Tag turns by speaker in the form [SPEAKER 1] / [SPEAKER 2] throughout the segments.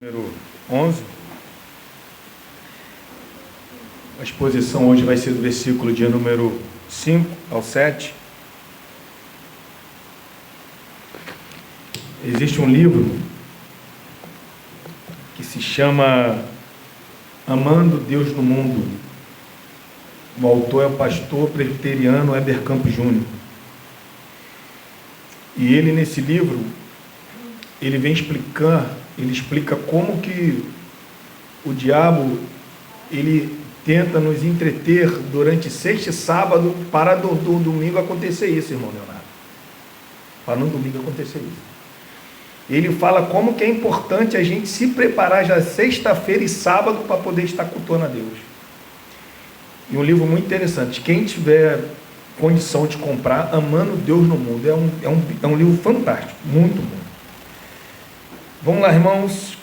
[SPEAKER 1] Número 11. A exposição hoje vai ser do versículo de número 5 ao 7. Existe um livro que se chama Amando Deus no Mundo. O autor é o pastor presbiteriano Heber Campos Júnior. E ele, nesse livro, ele explica como que o diabo, ele tenta nos entreter durante sexta e sábado para do domingo acontecer isso, irmão Leonardo. Para no domingo acontecer isso. Ele fala como que é importante a gente se preparar já sexta-feira e sábado para poder estar cultuando a Deus. E um livro muito interessante. Quem tiver condição de comprar, Amando Deus no Mundo, é um livro fantástico, muito bom. Vamos lá, irmãos.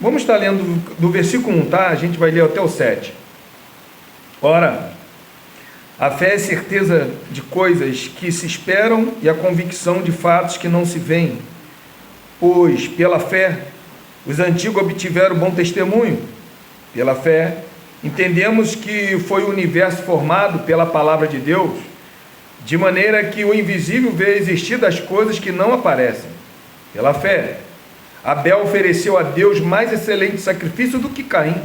[SPEAKER 1] Vamos estar lendo do versículo 1, tá? A gente vai ler até o 7. Ora, a fé é certeza de coisas que se esperam e a convicção de fatos que não se veem. Pois, pela fé, os antigos obtiveram bom testemunho. Pela fé, entendemos que foi o universo formado pela palavra de Deus, de maneira que o invisível vê existir das coisas que não aparecem. Pela fé, Abel ofereceu a Deus mais excelente sacrifício do que Caim,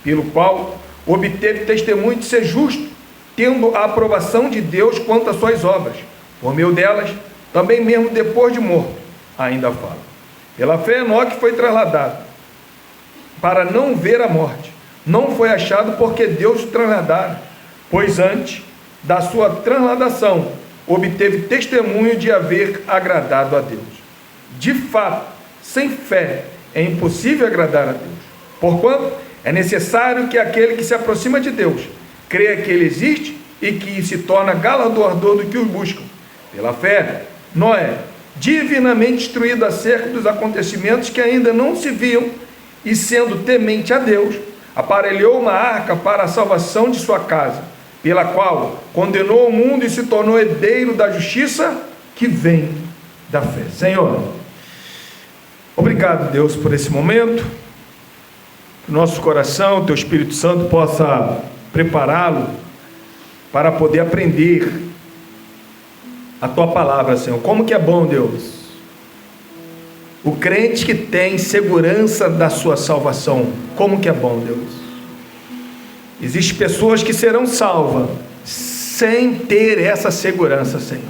[SPEAKER 1] pelo qual obteve testemunho de ser justo, tendo a aprovação de Deus quanto às suas obras. Por meio delas, também mesmo depois de morto, ainda fala. Pela fé, Enoque foi trasladado, para não ver a morte. Não foi achado porque Deus o trasladara, pois antes da sua transladação, obteve testemunho de haver agradado a Deus. De fato, sem fé é impossível agradar a Deus, porquanto é necessário que aquele que se aproxima de Deus creia que Ele existe e que se torna galardoador do que os buscam. Pela fé, Noé, divinamente instruído acerca dos acontecimentos que ainda não se viam, e sendo temente a Deus, aparelhou uma arca para a salvação de sua casa, pela qual condenou o mundo e se tornou herdeiro da justiça que vem da fé. Senhor, obrigado, Deus, por esse momento. Nosso coração, Teu Espírito Santo possa prepará-lo para poder aprender a Tua palavra, Senhor. Como que é bom, Deus, o crente que tem segurança da sua salvação. Como que é bom, Deus. Existem pessoas que serão salvas sem ter essa segurança, Senhor.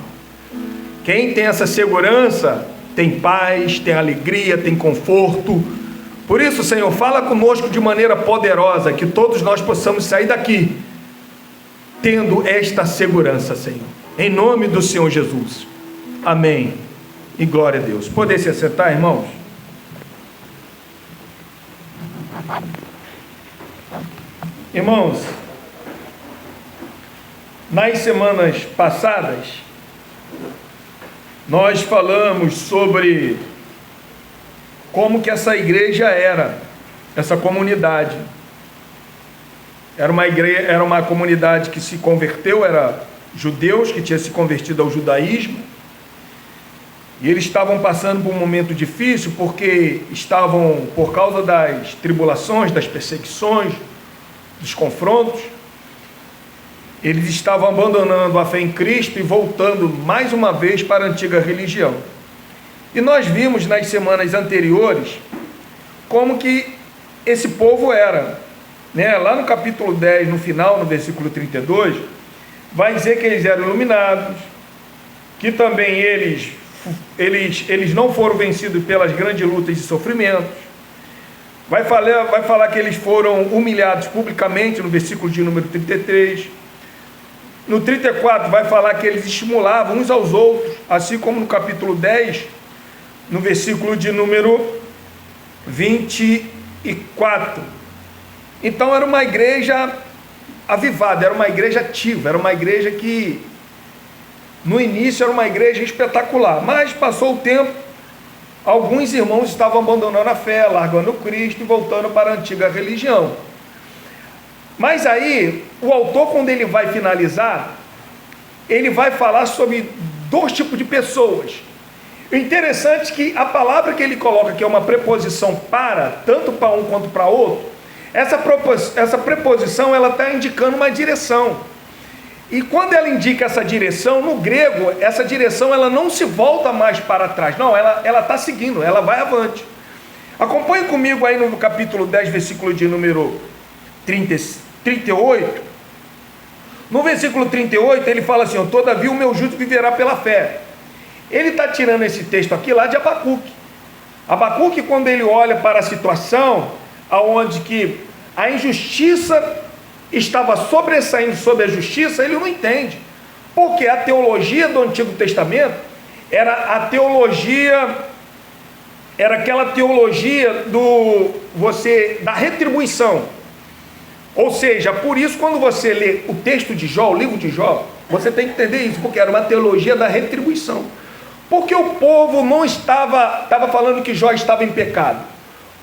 [SPEAKER 1] Quem tem essa segurança tem paz, tem alegria, tem conforto. Por isso, Senhor, fala conosco de maneira poderosa, que todos nós possamos sair daqui tendo esta segurança, Senhor, em nome do Senhor Jesus. Amém e glória a Deus. Poder se assentar, irmãos? Irmãos, nas semanas passadas nós falamos sobre como que essa igreja era, essa comunidade. Era uma igreja, era uma comunidade que se converteu, era judeus que tinham se convertido ao judaísmo, e eles estavam passando por um momento difícil, porque estavam, por causa das tribulações, das perseguições, dos confrontos, eles estavam abandonando a fé em Cristo e voltando mais uma vez para a antiga religião. E nós vimos nas semanas anteriores como que esse povo era, né? Lá no capítulo 10, no final, no versículo 32, vai dizer que eles eram iluminados, que também eles não foram vencidos pelas grandes lutas e sofrimentos. Vai falar que eles foram humilhados publicamente, no versículo de número 33. No 34 vai falar que eles estimulavam uns aos outros, assim como no capítulo 10, no versículo de número 24. Então era uma igreja avivada, era uma igreja ativa, era uma igreja que no início era uma igreja espetacular, mas passou o tempo, alguns irmãos estavam abandonando a fé, largando Cristo e voltando para a antiga religião. Mas aí, o autor, quando ele vai finalizar, ele vai falar sobre dois tipos de pessoas. O interessante é que a palavra que ele coloca, que é uma preposição para, tanto para um quanto para outro, essa preposição ela está indicando uma direção. E quando ela indica essa direção, no grego, essa direção ela não se volta mais para trás, não, ela está seguindo, ela vai avante. Acompanhe comigo aí no capítulo 10, versículo de número 38. No versículo 38 ele fala assim: todavia o meu justo viverá pela fé. Ele está tirando esse texto aqui lá de Abacuque. Abacuque, quando ele olha para a situação onde que a injustiça estava sobressaindo sobre a justiça, ele não entende. Porque a teologia do Antigo Testamento era aquela teologia da retribuição. Ou seja, por isso quando você lê o texto de Jó, o livro de Jó, você tem que entender isso, porque era uma teologia da retribuição. Porque o povo não estava falando que Jó estava em pecado.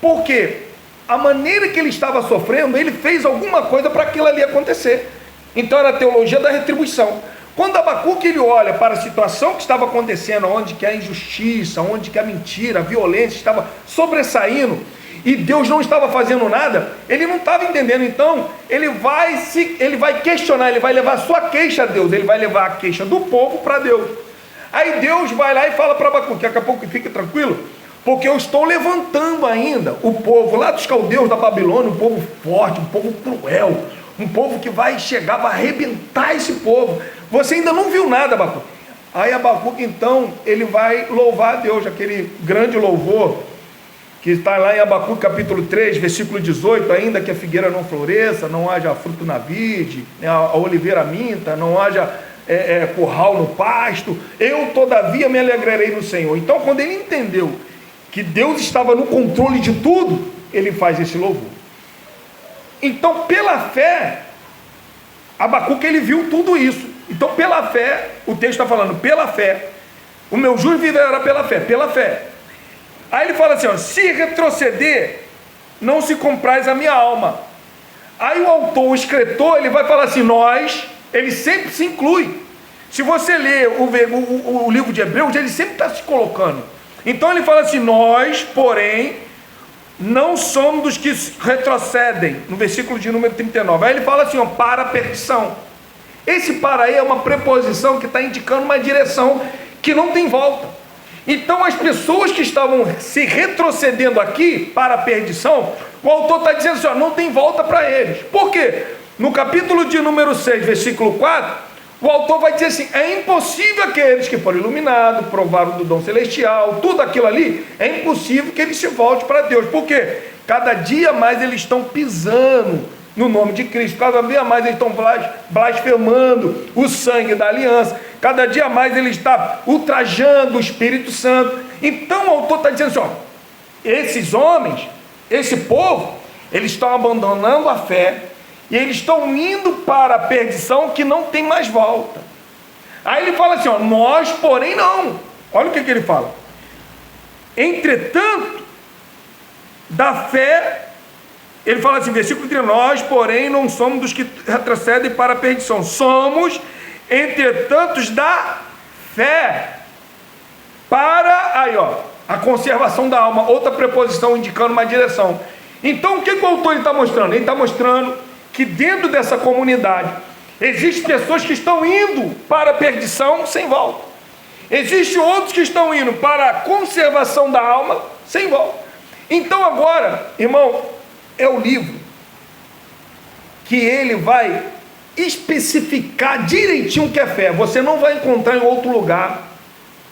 [SPEAKER 1] Porque a maneira que ele estava sofrendo, ele fez alguma coisa para aquilo ali acontecer. Então era a teologia da retribuição. Quando Abacuque ele olha para a situação que estava acontecendo, onde que a injustiça, onde que a mentira, a violência estava sobressaindo, e Deus não estava fazendo nada, ele não estava entendendo. Então ele vai questionar, ele vai levar a sua queixa a Deus, ele vai levar a queixa do povo para Deus. Aí Deus vai lá e fala para Abacuque: daqui a pouco fique tranquilo, porque eu estou levantando ainda o povo lá dos caldeus da Babilônia, um povo forte, um povo cruel, um povo que vai chegar para arrebentar esse povo. Você ainda não viu nada, Abacuque. Aí Abacuque então ele vai louvar a Deus, aquele grande louvor que está lá em Abacuque capítulo 3, versículo 18, ainda que a figueira não floresça, não haja fruto na vide, a oliveira minta, não haja curral no pasto, eu todavia me alegrarei no Senhor. Então quando ele entendeu que Deus estava no controle de tudo, ele faz esse louvor. Então pela fé, Abacuque ele viu tudo isso. Então pela fé, o texto está falando, pela fé, o meu justo viverá pela fé, pela fé. Aí ele fala assim: se retroceder, não se compraz a minha alma. Aí o autor, o escritor, ele vai falar assim: ele sempre se inclui. Se você ler o livro de Hebreus, ele sempre está se colocando. Então ele fala assim: nós, porém, não somos dos que retrocedem, no versículo de número 39. Aí ele fala assim: para a perdição. Esse para aí é uma preposição que está indicando uma direção que não tem volta. Então as pessoas que estavam se retrocedendo aqui para a perdição, o autor está dizendo assim: não tem volta para eles. Por quê? No capítulo de número 6, versículo 4, o autor vai dizer assim: é impossível aqueles que foram iluminados, provaram do dom celestial, tudo aquilo ali, é impossível que eles se voltem para Deus. Por quê? Cada dia mais eles estão pisando no nome de Cristo, cada dia mais eles estão blasfemando o sangue da aliança, cada dia mais ele está ultrajando o Espírito Santo. Então o autor está dizendo assim: esses homens, esse povo, eles estão abandonando a fé, e eles estão indo para a perdição que não tem mais volta. Aí ele fala assim: nós, porém, não. Olha o que ele fala: entretanto, da fé, ele fala assim, versículo 3: nós, porém, não somos dos que retrocedem para a perdição, somos, entretanto, da fé, para, a conservação da alma, outra preposição indicando uma direção. Então, o que o autor está mostrando? Ele está mostrando que dentro dessa comunidade, existem pessoas que estão indo para a perdição sem volta. Existem outros que estão indo para a conservação da alma sem volta. Então agora, irmão, é o livro que ele vai especificar direitinho o que é fé. Você não vai encontrar em outro lugar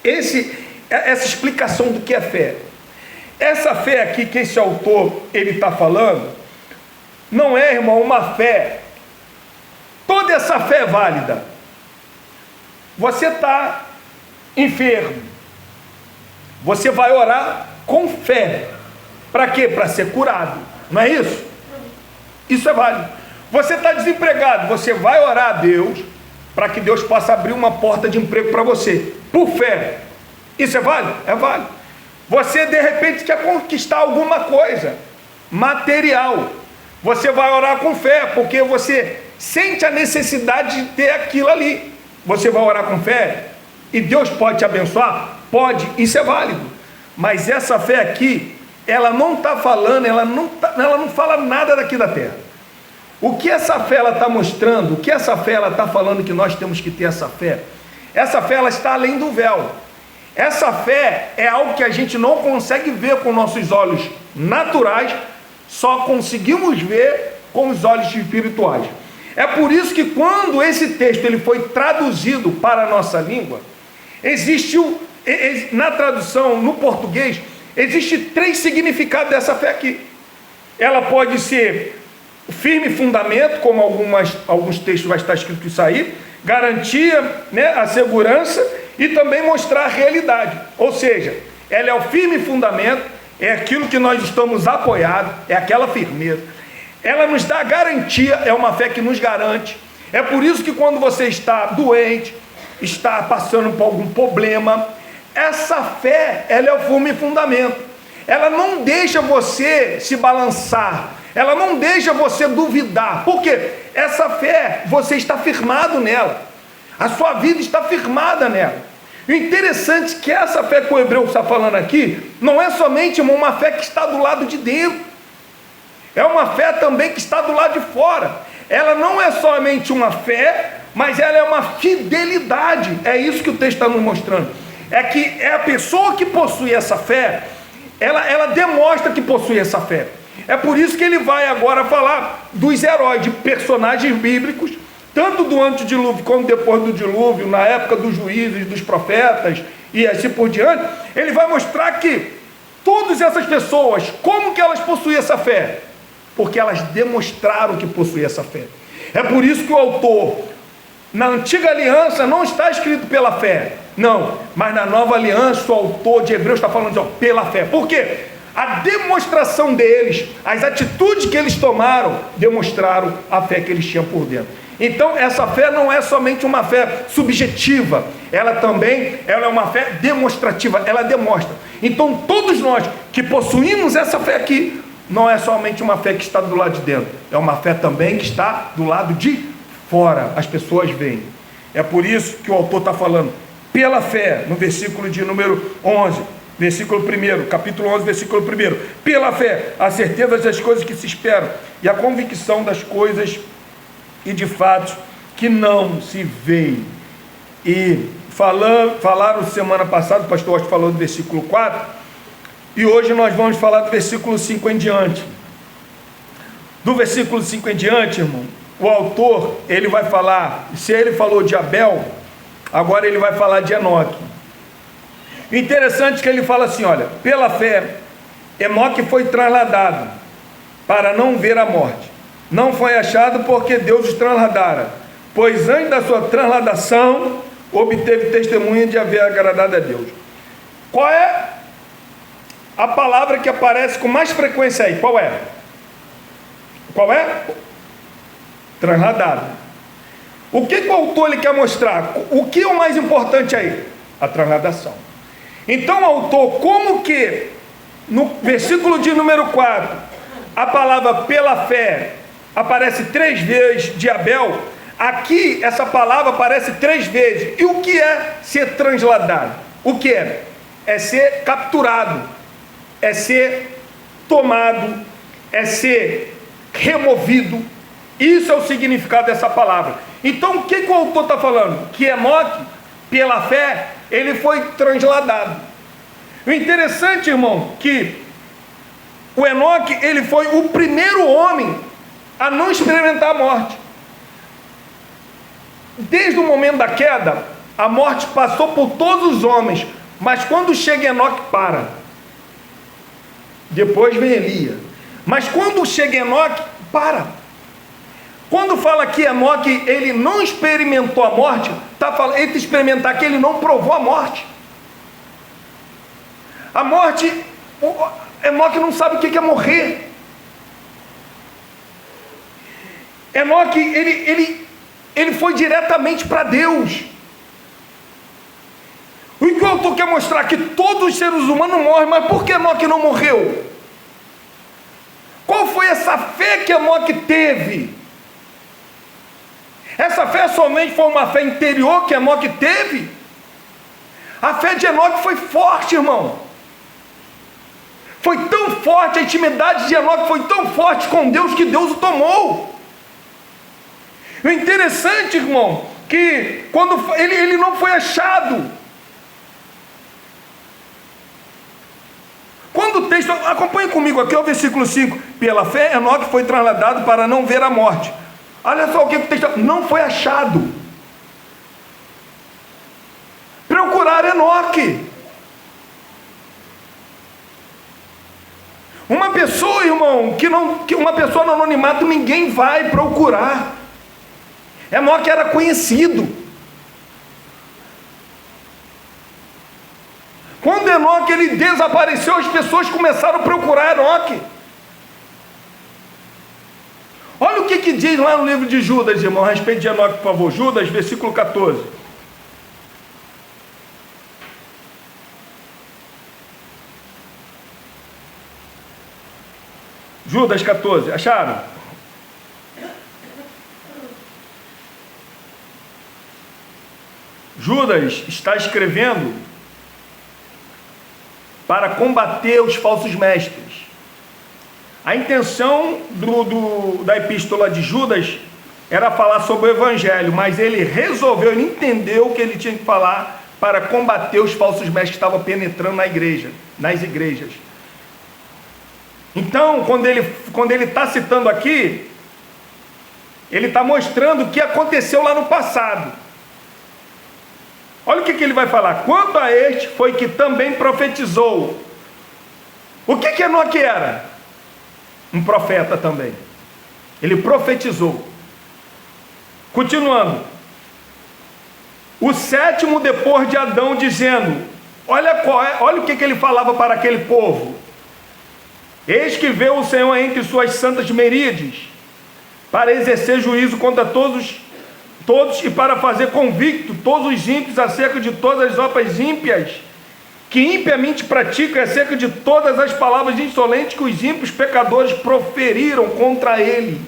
[SPEAKER 1] essa explicação do que é fé. Essa fé aqui que esse autor ele está falando, não é, irmão, uma fé. Toda essa fé é válida. Você está enfermo, você vai orar com fé. Para quê? Para ser curado. Não é isso? Isso é válido. Você está desempregado, você vai orar a Deus para que Deus possa abrir uma porta de emprego para você, por fé. Isso é válido? É válido. Você de repente quer conquistar alguma coisa material, você vai orar com fé, porque você sente a necessidade de ter aquilo ali. Você vai orar com fé e Deus pode te abençoar? Pode, isso é válido. Mas essa fé aqui, ela não está falando, ela não fala nada daqui da terra. O que essa fé ela está mostrando, o que essa fé ela está falando que nós temos que ter essa fé ela está além do véu. Essa fé é algo que a gente não consegue ver com nossos olhos naturais, só conseguimos ver com os olhos espirituais. É por isso que quando esse texto ele foi traduzido para a nossa língua, na tradução no português, existe 3 significados dessa fé aqui. Ela pode ser firme fundamento, como alguns textos vai estar escrito isso aí, garantia, né, a segurança, e também mostrar a realidade. Ou seja, ela é o firme fundamento, é aquilo que nós estamos apoiados, é aquela firmeza. Ela nos dá garantia, é uma fé que nos garante. É por isso que quando você está doente, está passando por algum problema, essa fé, ela é o firme fundamento. Ela não deixa você se balançar, ela não deixa você duvidar. Por quê? Essa fé, você está firmado nela. A sua vida está firmada nela. O interessante é que essa fé que o hebreu está falando aqui, não é somente uma fé que está do lado de dentro, é uma fé também que está do lado de fora. Ela não é somente uma fé, mas ela é uma fidelidade. É isso que o texto está nos mostrando. É que é a pessoa que possui essa fé, ela demonstra que possui essa fé. É por isso que ele vai agora falar dos heróis, de personagens bíblicos, tanto do antedilúvio como depois do dilúvio, na época dos juízes, dos profetas e assim por diante. Ele vai mostrar que todas essas pessoas, como que elas possuíam essa fé? Porque elas demonstraram que possuíam essa fé. É por isso que o autor, na antiga aliança, não está escrito pela fé, não, mas na nova aliança, o autor de Hebreus está falando pela fé. Por quê? A demonstração deles, as atitudes que eles tomaram, demonstraram a fé que eles tinham por dentro. Então essa fé não é somente uma fé subjetiva, ela é uma fé demonstrativa, ela demonstra. Então todos nós que possuímos essa fé aqui, não é somente uma fé que está do lado de dentro, é uma fé também que está do lado de fora, as pessoas veem. É por isso que o autor está falando, pela fé, no versículo de número 11, versículo 1, capítulo 11, versículo 1, pela fé, a certeza das coisas que se esperam, e a convicção das coisas e de fatos que não se veem. E falaram semana passada, o pastor Austin falou do versículo 4, e hoje nós vamos falar do versículo 5 em diante. Do versículo 5 em diante, irmão, o autor, ele vai falar, se ele falou de Abel, agora ele vai falar de Enoque. Interessante que ele fala assim, olha, pela fé, Enoque foi trasladado para não ver a morte. Não foi achado porque Deus os trasladara, pois antes da sua transladação, obteve testemunha de haver agradado a Deus. Qual é a palavra que aparece com mais frequência aí? Qual é? Qual é? Trasladado. O que o autor ele quer mostrar? O que é o mais importante aí? A transladação. Então o autor, como que no versículo de número 4, a palavra pela fé aparece 3 vezes de Abel, aqui essa palavra aparece 3 vezes. E o que é ser transladado? O que é? É ser capturado, é ser tomado, é ser removido. Isso é o significado dessa palavra. Então o que o autor está falando? Que Enoque, pela fé, ele foi transladado. O interessante, irmão, que o Enoque, ele foi o primeiro homem a não experimentar a morte. Desde o momento da queda, a morte passou por todos os homens, mas quando chega Enoque, para. Depois vem Elias. Mas quando chega Enoque, para. Quando fala que Enoque, ele não experimentou a morte, está falando entre experimentar que ele não provou a morte. A morte, Enoque não sabe o que é morrer. Enoque, ele foi diretamente para Deus. O que o autor quer mostrar? Que todos os seres humanos morrem, mas por que Enoque não morreu? Qual foi essa fé que Enoque teve? Essa fé somente foi uma fé interior que Enoque teve? A fé de Enoque foi forte, irmão. Foi tão forte, a intimidade de Enoque foi tão forte com Deus que Deus o tomou. O interessante, irmão, que quando ele não foi achado. Quando o texto, acompanhe comigo aqui, o versículo 5. Pela fé, Enoque foi trasladado para não ver a morte. Olha só o que o texto, não foi achado. Procurar Enoque. Uma pessoa, irmão, que uma pessoa no anonimato ninguém vai procurar. Enoque era conhecido. Quando Enoque ele desapareceu, as pessoas começaram a procurar Enoque. Olha o que diz lá no livro de Judas, irmão, a respeito de Enoque, por favor. Judas, versículo 14. Judas 14, acharam? Judas está escrevendo para combater os falsos mestres. A intenção da epístola de Judas era falar sobre o evangelho, mas ele resolveu, ele entendeu que ele tinha que falar para combater os falsos mestres que estavam penetrando nas igrejas. Então, quando ele está citando aqui, ele está mostrando o que aconteceu lá no passado. Olha o que ele vai falar. Quanto a este, foi que também profetizou. O que Enoque era? Um profeta também. Ele profetizou. Continuando. O sétimo depois de Adão, dizendo, olha o que ele falava para aquele povo. Eis que veio o Senhor entre suas santas meríades, para exercer juízo contra todos e para fazer convicto todos os ímpios acerca de todas as obras ímpias, que impiamente praticam, acerca de todas as palavras insolentes que os ímpios pecadores proferiram contra ele.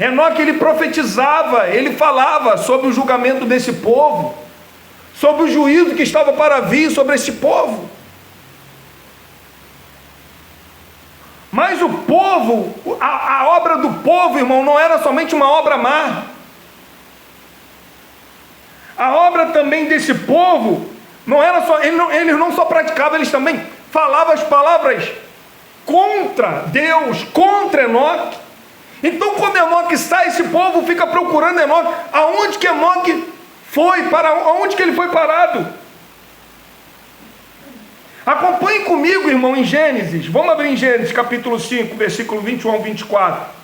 [SPEAKER 1] Enoque, ele profetizava, ele falava sobre o julgamento desse povo, sobre o juízo que estava para vir sobre esse povo. Mas o povo, a obra do povo, irmão, não era somente uma obra má. A obra também desse povo, não era só, eles não só praticavam, eles também falavam as palavras contra Deus, contra Enoque. Então quando Enoque sai, esse povo fica procurando Enoque. Aonde que Enoque foi? Aonde que ele foi parado? Acompanhe comigo, irmão, em Gênesis. Vamos abrir em Gênesis, capítulo 5, versículo 21 ao 24.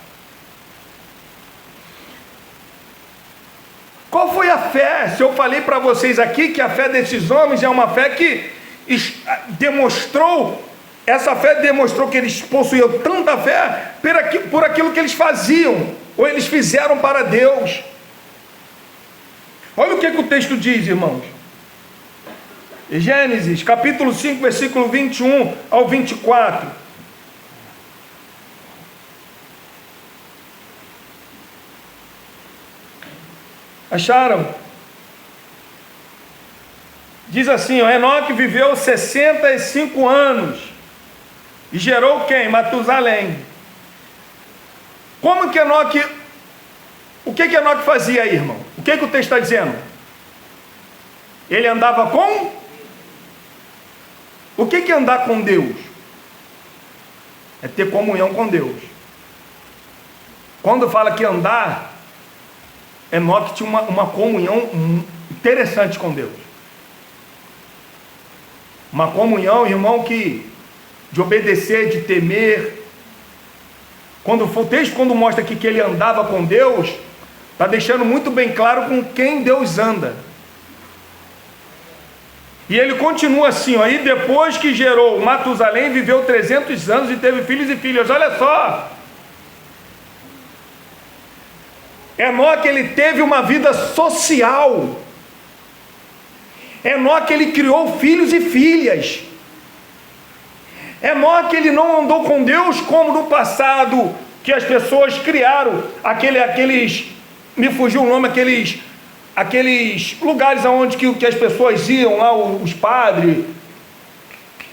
[SPEAKER 1] Qual foi a fé? Se eu falei para vocês aqui que a fé desses homens é uma fé que demonstrou, essa fé demonstrou que eles possuíam tanta fé por aquilo que eles faziam, ou eles fizeram para Deus. Olha o que o texto diz, irmãos. Gênesis, capítulo 5, versículo 21 ao 24. Acharam? Diz assim, Enoque viveu 65 anos e gerou quem? Matusalém. Como que Enoque, o que Enoque fazia aí, irmão? O que o texto está dizendo? Ele andava com? O que é andar com Deus? É ter comunhão com Deus. Quando fala que andar, Enoque tinha uma comunhão interessante com Deus. Uma comunhão, irmão, de obedecer, de temer. O texto, quando mostra aqui que ele andava com Deus, está deixando muito bem claro com quem Deus anda. E ele continua assim, aí depois que gerou Matusalém, viveu 300 anos e teve filhos e filhas. Olha só, Enoque, ele teve uma vida social. Enoque, ele criou filhos e filhas. Enoque, ele não andou com Deus como no passado, que as pessoas criaram, aqueles, me fugiu o nome, aqueles aqueles lugares onde que as pessoas iam lá, os padres,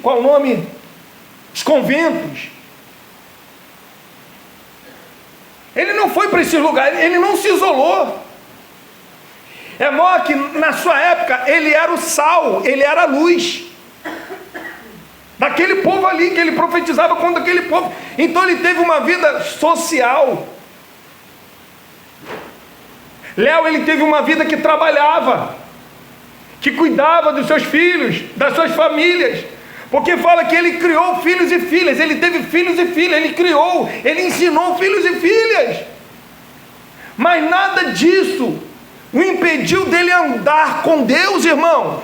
[SPEAKER 1] qual o nome? Os conventos. Ele não foi para esses lugares, ele não se isolou. Enoque, na sua época, ele era o sal, ele era a luz daquele povo ali, que ele profetizava contra aquele povo. Então ele teve uma vida social. Léo, ele teve uma vida que trabalhava, que cuidava dos seus filhos, das suas famílias, porque fala que ele criou filhos e filhas, ele teve filhos e filhas, ele criou, ele ensinou filhos e filhas, mas nada disso o impediu dele andar com Deus, irmão.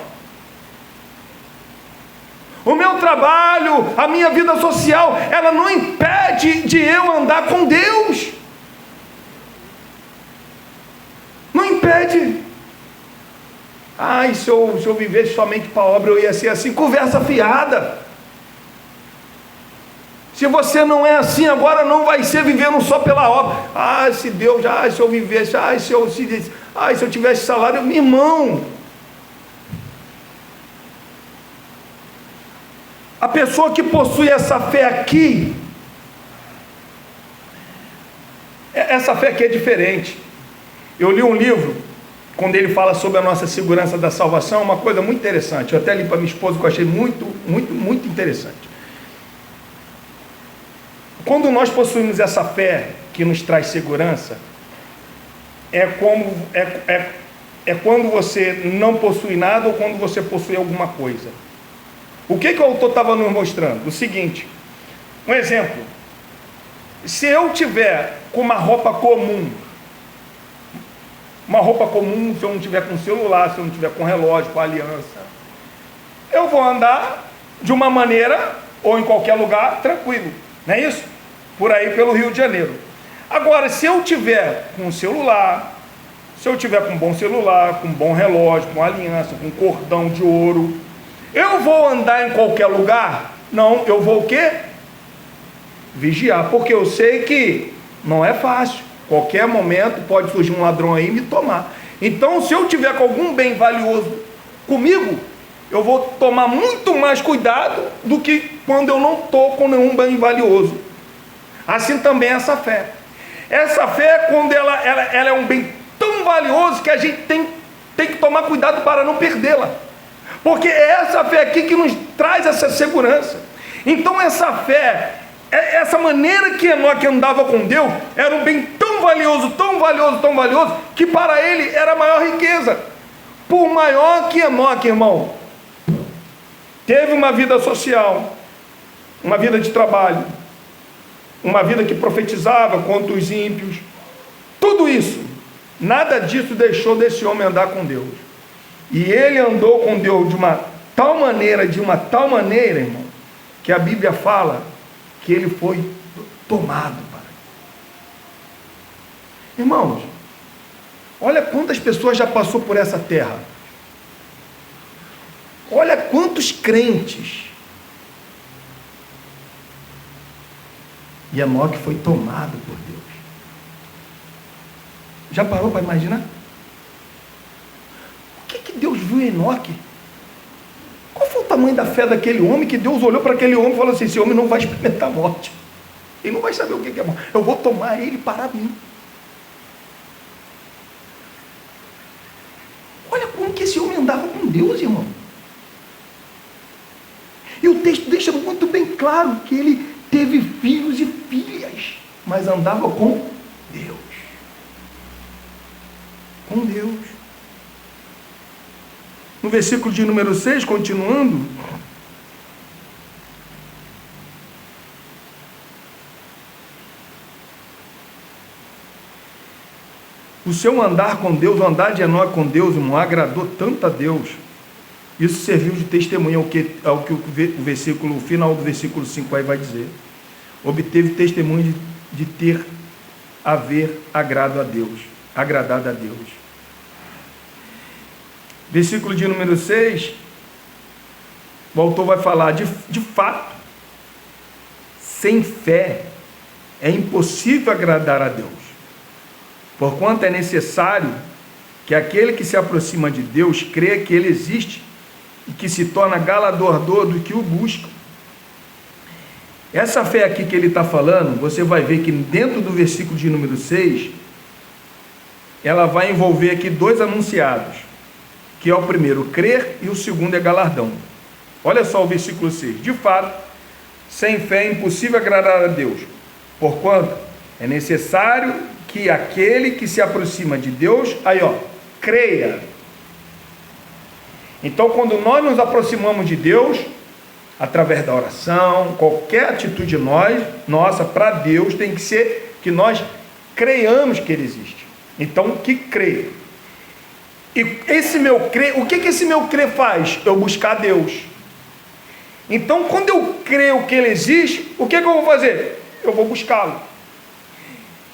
[SPEAKER 1] O meu trabalho, a minha vida social, ela não impede de eu andar com Deus. Não impede. Ai, se eu vivesse somente para a obra, eu ia ser assim. Conversa fiada. Se você não é assim agora, não vai ser vivendo só pela obra. Ah, se Deus, se eu vivesse, se eu tivesse salário, meu irmão. A pessoa que possui essa fé aqui, essa fé aqui é diferente. Eu li um livro, quando ele fala sobre a nossa segurança da salvação, uma coisa muito interessante. Eu até li para minha esposa, que eu achei muito, muito, muito interessante. Quando nós possuímos essa fé que nos traz segurança, é quando você não possui nada ou quando você possui alguma coisa. O que o autor estava nos mostrando? O seguinte, um exemplo. Se eu tiver com uma roupa comum, se eu não tiver com celular, se eu não tiver com relógio, com aliança, eu vou andar de uma maneira, ou em qualquer lugar, tranquilo, não é isso? Por aí pelo Rio de Janeiro. Agora, se eu tiver com celular, se eu tiver com um bom celular, com um bom relógio, com aliança, com cordão de ouro, eu vou andar em qualquer lugar? Não, eu vou o quê? Vigiar, porque eu sei que não é fácil. Qualquer momento pode surgir um ladrão aí e me tomar. Então, se eu tiver com algum bem valioso comigo, eu vou tomar muito mais cuidado do que quando eu não estou com nenhum bem valioso. Assim também essa fé. Essa fé, quando ela é um bem tão valioso que a gente tem que tomar cuidado para não perdê-la. Porque é essa fé aqui que nos traz essa segurança. Então essa fé, essa maneira que Enoque andava com Deus, era um bem tão valioso, tão valioso, tão valioso, que para ele era a maior riqueza. Por maior que Enoque, irmão, teve uma vida social, uma vida de trabalho, uma vida que profetizava contra os ímpios, tudo isso, nada disso deixou desse homem andar com Deus. E ele andou com Deus de uma tal maneira, irmão, que a Bíblia fala que ele foi tomado. Irmãos, olha quantas pessoas já passou por essa terra. Olha quantos crentes. E Enoque foi tomado por Deus. Já parou para imaginar? O que Deus viu em Enoque? Qual foi o tamanho da fé daquele homem que Deus olhou para aquele homem e falou assim: esse homem não vai experimentar a morte. Ele não vai saber o que é morte. Eu vou tomar ele para mim. Olha como que esse homem andava com Deus, irmão. E o texto deixa muito bem claro que ele teve filhos e filhas, mas andava com Deus. Com Deus. No versículo de número 6, continuando, o seu andar com Deus, o andar de Enoque com Deus, irmão, agradou tanto a Deus. Isso serviu de testemunho ao que o final do versículo 5 aí vai dizer. Obteve testemunho de haver agradado a Deus. Versículo de número 6, o autor vai falar, de fato, sem fé é impossível agradar a Deus, porquanto é necessário que aquele que se aproxima de Deus crê que Ele existe e que se torna galardoador do que o busca. Essa fé aqui que ele está falando, você vai ver que dentro do versículo de número 6, ela vai envolver aqui dois anunciados, que é o primeiro, crer, e o segundo é galardão. Olha só o versículo 6. De fato, sem fé é impossível agradar a Deus, porquanto é necessário que aquele que se aproxima de Deus, aí ó, creia. Então, quando nós nos aproximamos de Deus, através da oração, qualquer atitude nossa para Deus tem que ser que nós creiamos que Ele existe. Então, que crê. E esse meu crer, o que esse meu crer faz? Eu buscar Deus. Então, quando eu creio que Ele existe, o que eu vou fazer? Eu vou buscá-lo.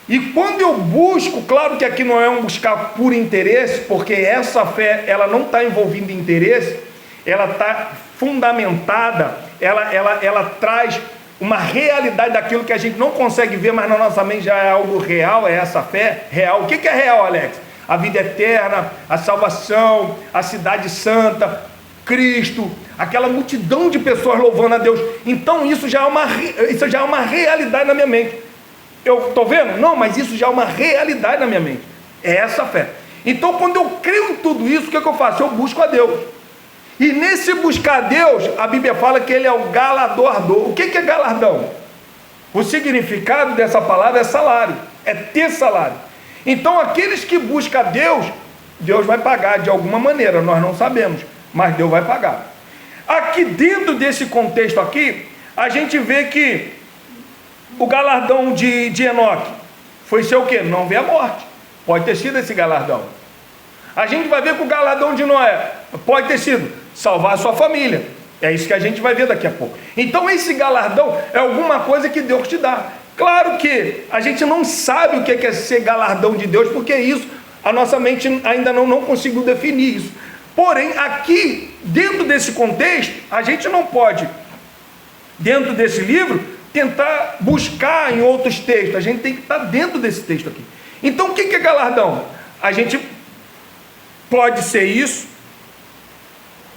[SPEAKER 1] E quando eu busco, claro que aqui não é um buscar por interesse, porque essa fé, ela não está envolvendo interesse, ela está fundamentada, ela traz uma realidade daquilo que a gente não consegue ver, mas na nossa mente já é algo real, é essa fé real. O que é real, Alex? A vida eterna, a salvação, a cidade santa, Cristo, aquela multidão de pessoas louvando a Deus. Então isso já é uma realidade na minha mente. Eu estou vendo? Não, mas isso já é uma realidade na minha mente. É essa fé. Então, quando eu creio em tudo isso, o que eu faço? Eu busco a Deus. E nesse buscar a Deus, a Bíblia fala que Ele é o galardoador. O que é galardão? O significado dessa palavra é salário, é ter salário. Então, aqueles que buscam a Deus, Deus vai pagar de alguma maneira, nós não sabemos, mas Deus vai pagar. Aqui dentro desse contexto aqui, a gente vê que o galardão de Enoque foi ser o quê? Não ver a morte. Pode ter sido esse galardão. A gente vai ver que o galardão de Noé pode ter sido salvar a sua família. É isso que a gente vai ver daqui a pouco. Então esse galardão é alguma coisa que Deus te dá. Claro que a gente não sabe o que é ser galardão de Deus, porque isso, a nossa mente ainda não conseguiu definir isso. Porém, aqui, dentro desse contexto, a gente não pode, dentro desse livro, tentar buscar em outros textos. A gente tem que estar dentro desse texto aqui. Então, o que é galardão? A gente pode ser isso.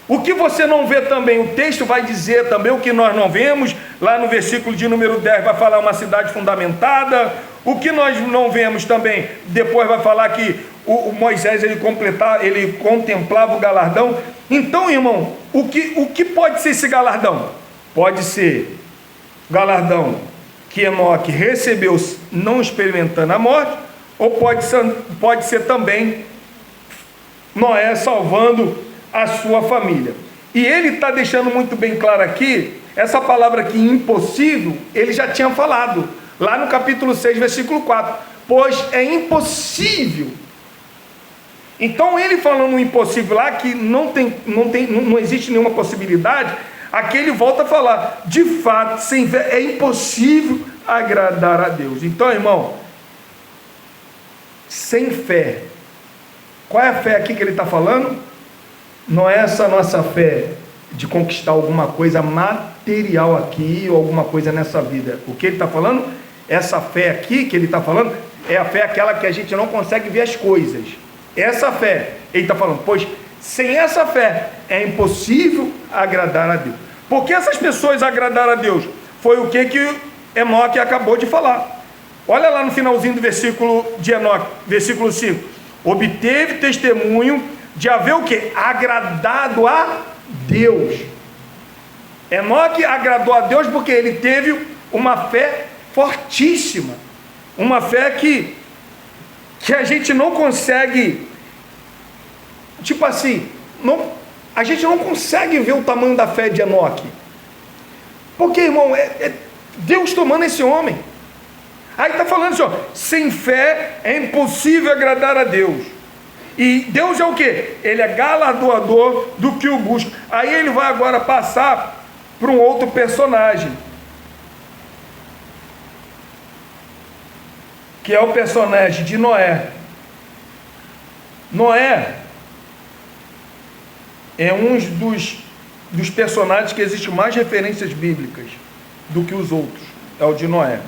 [SPEAKER 1] O que você não vê também, o texto vai dizer também o que nós não vemos. Lá no versículo de número 10 vai falar uma cidade fundamentada. O que nós não vemos também, depois vai falar que o Moisés ele contemplava o galardão. Então, irmão, o que pode ser esse galardão? Pode ser galardão que Enoque recebeu não experimentando a morte, ou pode ser também Noé salvando a sua família. E ele está deixando muito bem claro aqui, essa palavra aqui, impossível, ele já tinha falado, lá no capítulo 6, versículo 4, pois é impossível. Então ele falando impossível lá, que não existe nenhuma possibilidade, aqui ele volta a falar, de fato, sem fé é impossível agradar a Deus. Então, irmão, sem fé, qual é a fé aqui que ele está falando? Não é essa nossa fé de conquistar alguma coisa material aqui, ou alguma coisa nessa vida. O que ele está falando? Essa fé aqui que ele está falando, é a fé aquela que a gente não consegue ver as coisas. Essa fé, ele está falando, pois sem essa fé é impossível agradar a Deus. Porque essas pessoas agradaram a Deus foi o que Enoque acabou de falar. Olha lá no finalzinho do versículo de Enoque, versículo 5. Obteve testemunho de haver o que? Agradado a Deus. Enoque agradou a Deus porque ele teve uma fé fortíssima. Uma fé que a gente não consegue, tipo assim, a gente não consegue ver o tamanho da fé de Enoque. Porque, irmão, é Deus tomando esse homem. Aí está falando assim, ó, sem fé é impossível agradar a Deus. E Deus é o quê? Ele é galardoador do que o busca. Aí ele vai agora passar para um outro personagem, que é o personagem de Noé. Noé é um dos personagens que existe mais referências bíblicas do que os outros. É o de Noé.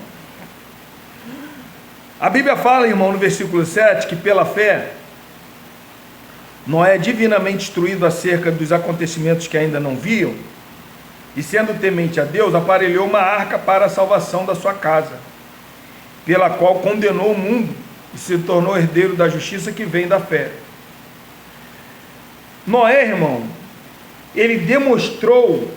[SPEAKER 1] A Bíblia fala, irmão, no versículo 7, que pela fé Noé, divinamente instruído acerca dos acontecimentos que ainda não viam, e sendo temente a Deus, aparelhou uma arca para a salvação da sua casa, pela qual condenou o mundo e se tornou herdeiro da justiça que vem da fé. Noé, irmão, ele demonstrou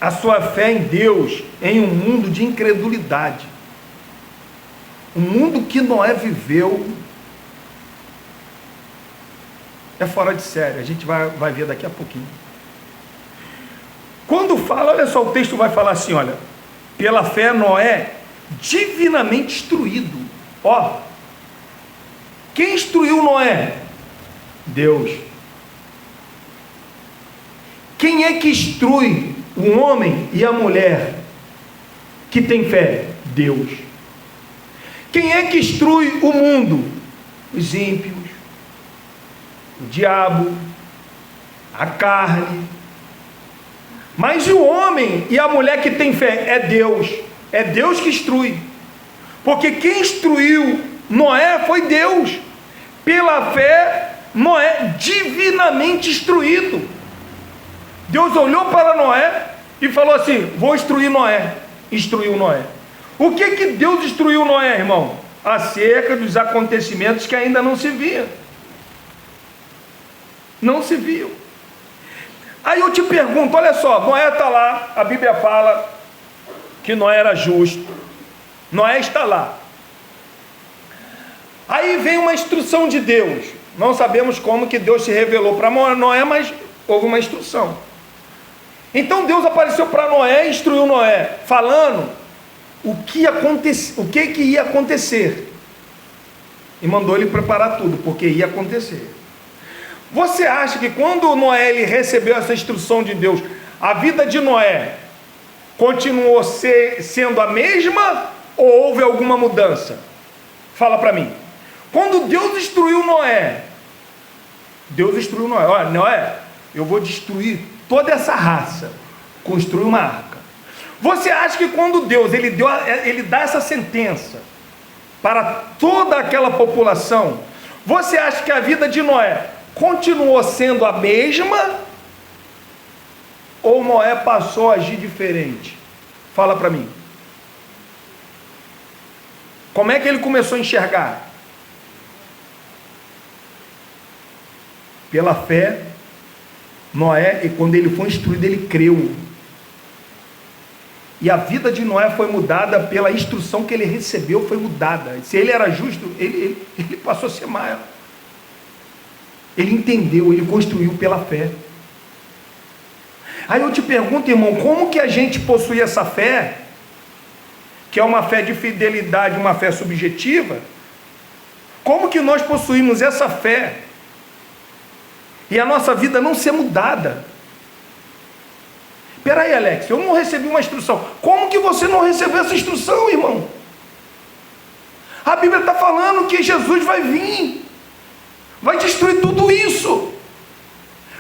[SPEAKER 1] a sua fé em Deus em um mundo de incredulidade. O mundo que Noé viveu é fora de série, a gente vai ver daqui a pouquinho. Quando fala, olha só, o texto vai falar assim, olha, pela fé Noé, divinamente instruído. Ó, quem instruiu Noé? Deus. Quem é que instrui o homem e a mulher que tem fé? Deus. Quem é que instrui o mundo? Os ímpios, o diabo, a carne. Mas o homem e a mulher que tem fé é Deus. É Deus que instrui. Porque quem instruiu Noé foi Deus. Pela fé, Noé divinamente instruído. Deus olhou para Noé e falou assim: vou instruir Noé. Instruiu Noé. O que Deus instruiu Noé, irmão? Acerca dos acontecimentos que ainda não se viam. Não se viam. Aí eu te pergunto, olha só, Noé está lá, a Bíblia fala que Noé era justo. Noé está lá. Aí vem uma instrução de Deus. Não sabemos como que Deus se revelou para Noé, mas houve uma instrução. Então Deus apareceu para Noé e instruiu Noé, falando o que ia acontecer. E mandou ele preparar tudo, porque ia acontecer. Você acha que quando Noé ele recebeu essa instrução de Deus, a vida de Noé continuou sendo a mesma ou houve alguma mudança? Fala para mim. Quando Deus instruiu Noé, olha, Noé, eu vou destruir toda essa raça, construir uma arca. Você acha que quando Deus ele dá essa sentença para toda aquela população, você acha que a vida de Noé continuou sendo a mesma ou Noé passou a agir diferente? Fala para mim. Como é que ele começou a enxergar? Pela fé, Noé, e quando ele foi instruído, ele creu. E a vida de Noé foi mudada pela instrução que ele recebeu, foi mudada. Se ele era justo, ele passou a ser maior. Ele entendeu, ele construiu pela fé. Aí eu te pergunto, irmão, como que a gente possui essa fé, que é uma fé de fidelidade, uma fé subjetiva? Como que nós possuímos essa fé e a nossa vida não ser mudada? Espera aí, Alex, eu não recebi uma instrução. Como que você não recebeu essa instrução, irmão? A Bíblia está falando que Jesus vai vir, vai destruir tudo isso.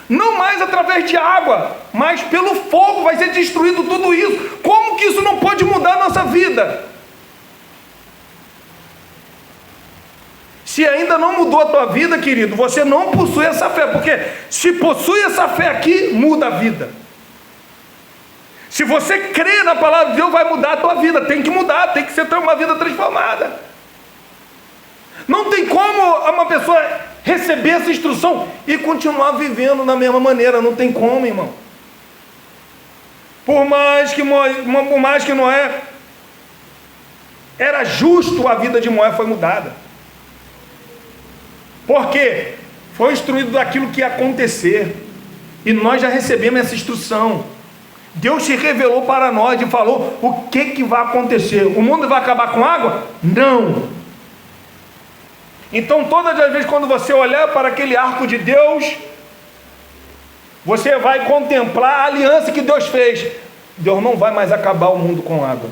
[SPEAKER 1] Não mais através de água, mas pelo fogo vai ser destruído tudo isso. Como que isso não pode mudar a nossa vida? Se ainda não mudou a tua vida, querido, você não possui essa fé, porque se possui essa fé aqui, muda a vida. Se você crê na palavra de Deus, vai mudar a tua vida. Tem que mudar, tem que ser uma vida transformada. Não tem como uma pessoa receber essa instrução e continuar vivendo da mesma maneira. Não tem como, irmão. Por mais que Noé era justo, a vida de Noé foi mudada. Por quê? Foi instruído daquilo que ia acontecer. E nós já recebemos essa instrução. Deus se revelou para nós e falou o que vai acontecer. O mundo vai acabar com água? Não. Então todas as vezes quando você olhar para aquele arco de Deus, você vai contemplar a aliança que Deus fez. Deus não vai mais acabar o mundo com água,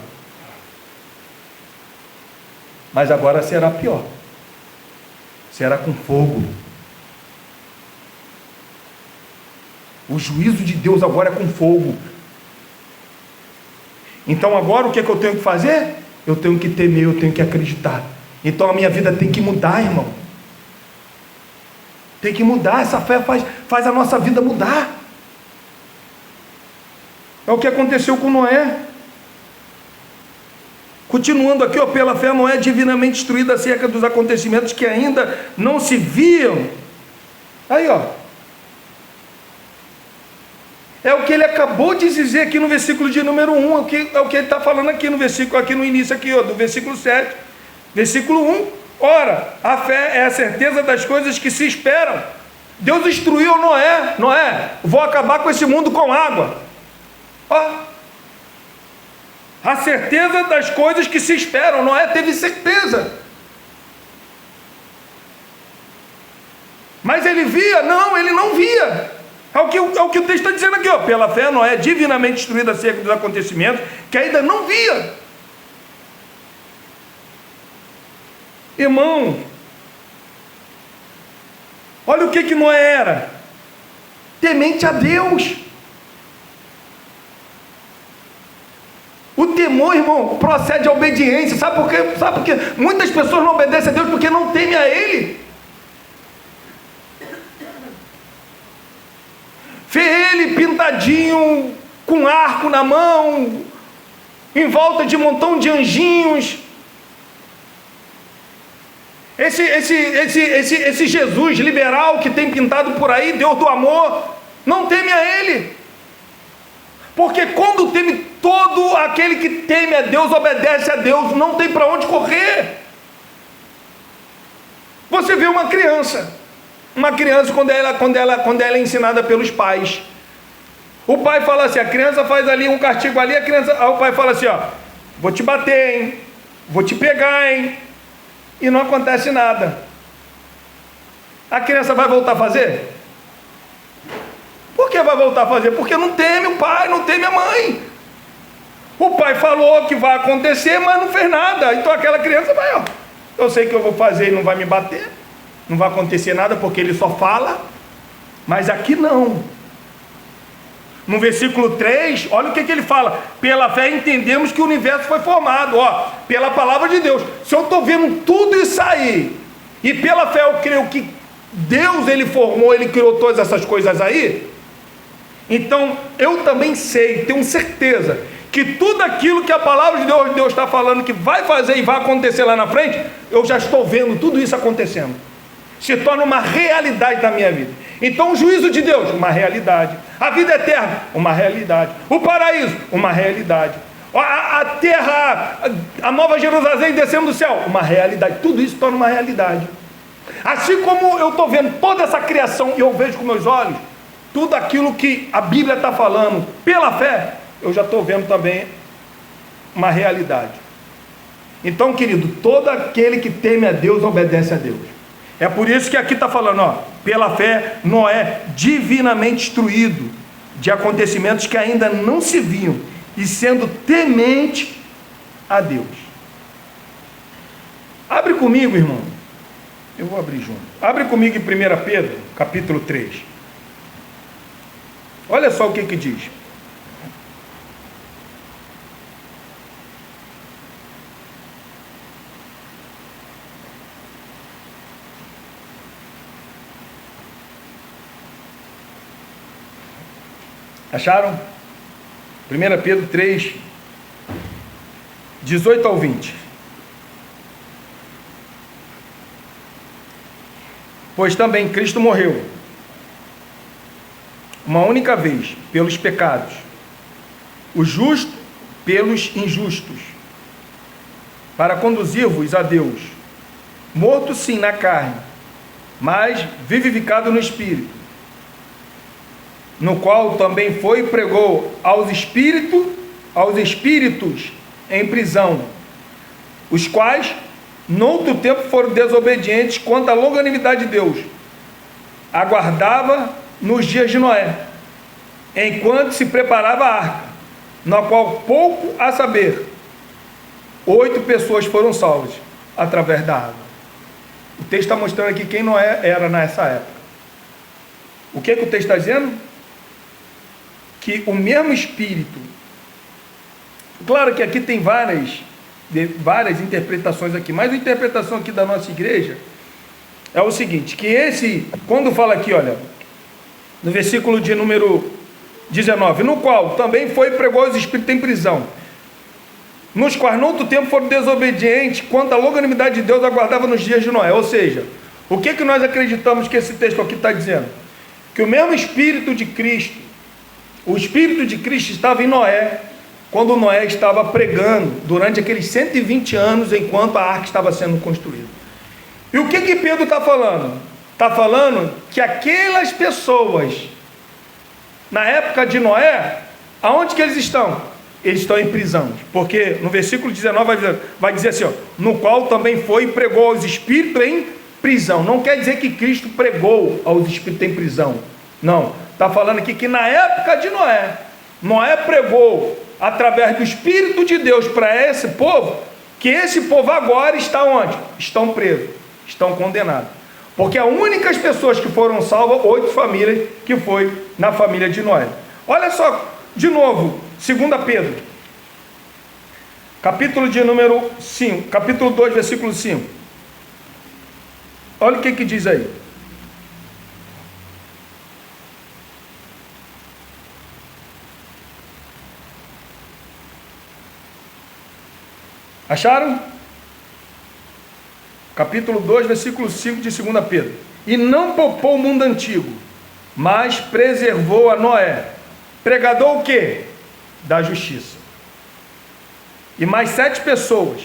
[SPEAKER 1] mas agora será pior. Será com fogo. O juízo de Deus agora é com fogo. Então agora o que eu tenho que fazer? Eu tenho que temer, eu tenho que acreditar. Então a minha vida tem que mudar, irmão. Tem que mudar, essa fé faz a nossa vida mudar. É o que aconteceu com Noé. Continuando aqui, ó, pela fé Noé divinamente instruído acerca dos acontecimentos que ainda não se viam. Aí, ó. É o que ele acabou de dizer aqui no versículo de número 1, é o que ele está falando aqui no versículo, aqui no início, aqui, ó, do versículo 7. Versículo 1. Ora, a fé é a certeza das coisas que se esperam. Deus instruiu Noé. Noé, vou acabar com esse mundo com água. Ó. A certeza das coisas que se esperam. Noé teve certeza. Mas ele via? Não, ele não via. É o que o texto está dizendo aqui, ó. Pela fé, Noé divinamente instruído acerca dos acontecimentos que ainda não via. Irmão, olha o que Noé era. Temente a Deus. O temor, irmão, procede a obediência. Sabe por quê? Sabe por quê? Muitas pessoas não obedecem a Deus porque não temem a Ele. Vê ele pintadinho, com arco na mão, em volta de um montão de anjinhos. Esse Jesus liberal que tem pintado por aí, Deus do amor, não teme a Ele. Porque quando teme, todo aquele que teme a Deus, obedece a Deus, não tem para onde correr. Você vê uma criança quando ela é ensinada pelos pais. O pai fala assim, a criança faz ali um castigo ali, aí o pai fala assim, ó, vou te bater, hein? Vou te pegar, hein? E não acontece nada. A criança vai voltar a fazer? Por que vai voltar a fazer? Porque não teme o pai, não teme a mãe. O pai falou que vai acontecer, mas não fez nada. Então aquela criança vai, ó, eu sei que eu vou fazer e não vai me bater, não vai acontecer nada porque ele só fala. Mas aqui não. No versículo 3, olha o que ele fala. Pela fé entendemos que o universo foi formado, ó, pela palavra de Deus. Se eu estou vendo tudo isso aí, e pela fé eu creio que Deus, Ele formou, Ele criou todas essas coisas aí, então eu também sei, tenho certeza, que tudo aquilo que a palavra de Deus está falando que vai fazer e vai acontecer lá na frente, eu já estou vendo tudo isso acontecendo. Se torna uma realidade da minha vida. Então o juízo de Deus, uma realidade. A vida eterna, uma realidade. O paraíso, uma realidade. A terra, a nova Jerusalém descendo do céu, uma realidade. Tudo isso torna uma realidade. Assim como eu estou vendo toda essa criação e eu vejo com meus olhos, tudo aquilo que a Bíblia está falando pela fé, eu já estou vendo também uma realidade. Então, querido, todo aquele que teme a Deus obedece a Deus. É por isso que aqui está falando, ó, pela fé, Noé, divinamente instruído de acontecimentos que ainda não se viam, e sendo temente a Deus. Abre comigo, irmão. Eu vou abrir junto. Abre comigo em 1 Pedro, capítulo 3. Olha só o que diz. Acharam? 1 Pedro 3, 18 ao 20. Pois também Cristo morreu uma única vez pelos pecados, o justo pelos injustos, para conduzir-vos a Deus, morto sim na carne, mas vivificado no Espírito, no qual também foi e pregou aos espíritos em prisão, os quais noutro tempo foram desobedientes quanto à longanimidade de Deus, aguardava nos dias de Noé, enquanto se preparava a arca, na qual pouco a saber 8 pessoas foram salvas através da água. O texto está mostrando aqui quem Noé era nessa época. O que o texto está dizendo? Que o mesmo Espírito, claro que aqui tem várias interpretações aqui, mas a interpretação aqui da nossa igreja é o seguinte, que quando fala aqui, olha, no versículo de número 19, no qual também foi e pregou os espíritos em prisão, nos quais no outro tempo foram desobedientes, quanto à longanimidade de Deus aguardava nos dias de Noé. Ou seja, o que nós acreditamos que esse texto aqui está dizendo? Que o mesmo Espírito de Cristo, o Espírito de Cristo estava em Noé, quando Noé estava pregando, durante aqueles 120 anos, enquanto a arca estava sendo construída. E o que Pedro está falando? Está falando que aquelas pessoas, na época de Noé, aonde que eles estão? Eles estão em prisão, porque no versículo 19 vai dizer assim, ó, no qual também foi e pregou aos espíritos em prisão. Não quer dizer que Cristo pregou aos espíritos em prisão, não, está falando aqui que na época de Noé pregou através do Espírito de Deus para esse povo, que esse povo agora está onde? Estão presos, estão condenados, porque as únicas pessoas que foram salvas, 8 famílias, que foi na família de Noé. Olha só, de novo, 2 Pedro, capítulo de número 5, capítulo 2, versículo 5. Olha o que diz aí. Acharam? Capítulo 2, versículo 5 de 2 Pedro. E não poupou o mundo antigo, mas preservou a Noé, pregador o quê? Da justiça. E mais 7 pessoas,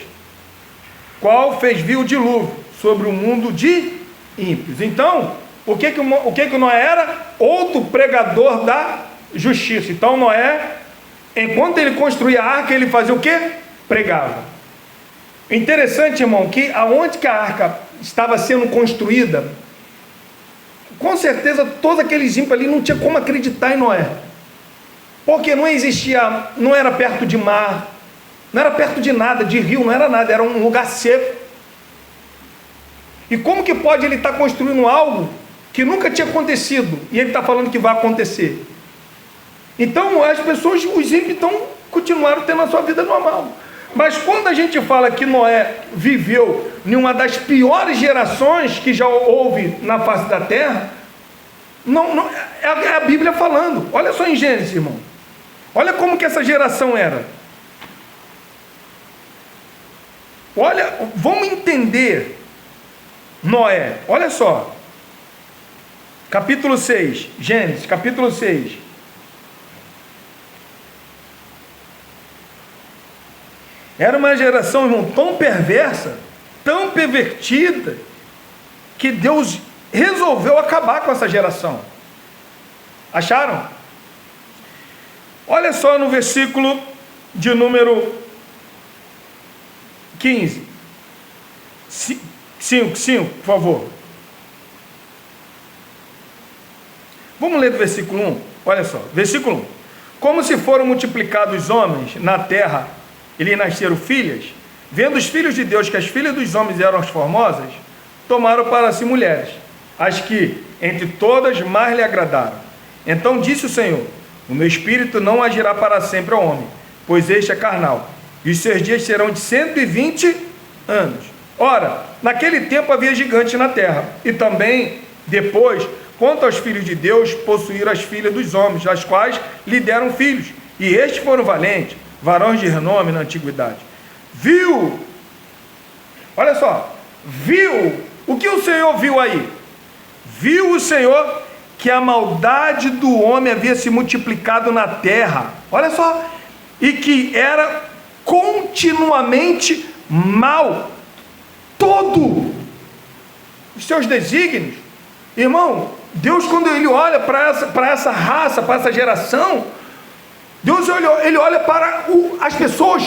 [SPEAKER 1] qual fez vir o dilúvio sobre o mundo de ímpios. Então, o que Noé era? Outro pregador da justiça. Então Noé, enquanto ele construía a arca, ele fazia o quê? Pregava. Interessante, irmão, que aonde que a arca estava sendo construída, com certeza todos aqueles ímpios ali não tinha como acreditar em Noé, porque não existia, não era perto de mar, não era perto de nada, de rio, não era nada, era um lugar seco. E como que pode ele estar construindo algo que nunca tinha acontecido, e ele está falando que vai acontecer? Então as pessoas, os ímpios, continuaram tendo a sua vida normal. Mas quando a gente fala que Noé viveu em uma das piores gerações que já houve na face da terra, é a Bíblia falando. Olha só em Gênesis, irmão. Olha como que essa geração era. Olha, vamos entender Noé. Olha só. Capítulo 6, Gênesis, capítulo 6. Era uma geração, irmão, tão perversa, tão pervertida, que Deus resolveu acabar com essa geração. Acharam? Olha só no versículo de número 15. 5, por favor. Vamos ler do versículo 1. Olha só, versículo 1. Como se foram multiplicados os homens na terra, e lhe nasceram filhas, vendo os filhos de Deus que as filhas dos homens eram as formosas, tomaram para si mulheres, as que entre todas mais lhe agradaram. Então disse o Senhor: o meu espírito não agirá para sempre ao homem, pois este é carnal, e os seus dias serão de 120 anos. Ora, naquele tempo havia gigantes na terra, e também depois, quanto aos filhos de Deus, possuíram as filhas dos homens, as quais lhe deram filhos, e estes foram valentes, varões de renome na antiguidade. Viu, olha só, viu, o que o Senhor viu aí? Viu o Senhor que a maldade do homem havia se multiplicado na terra, olha só, e que era continuamente mal, todo os seus desígnios. Irmão, Deus, quando ele olha para essa raça, para essa geração, Deus ele olha para as pessoas,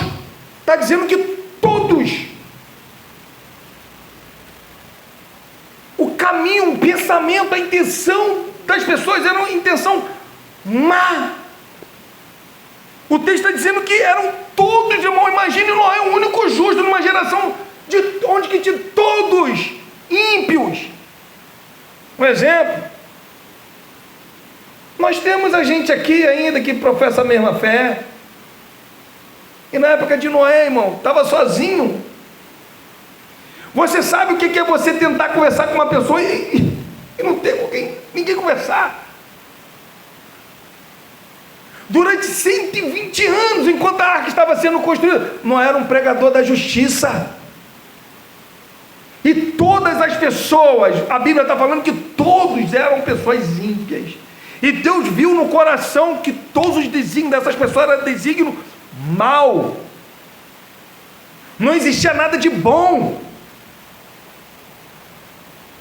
[SPEAKER 1] está dizendo que todos, o caminho, o pensamento, a intenção das pessoas era uma intenção má. O texto está dizendo que eram todos, irmão. Imagine Noé, o único justo numa geração onde que tinha todos ímpios. Um exemplo, nós temos a gente aqui ainda que professa a mesma fé, e na época de Noé, irmão, estava sozinho. Você sabe o que é você tentar conversar com uma pessoa e não ter com ninguém conversar? Durante 120 anos, enquanto a arca estava sendo construída, Noé era um pregador da justiça. E todas as pessoas, a Bíblia está falando que todos eram pessoas ímpias. E Deus viu no coração que todos os desígnios dessas pessoas eram desígnio mal. Não existia nada de bom.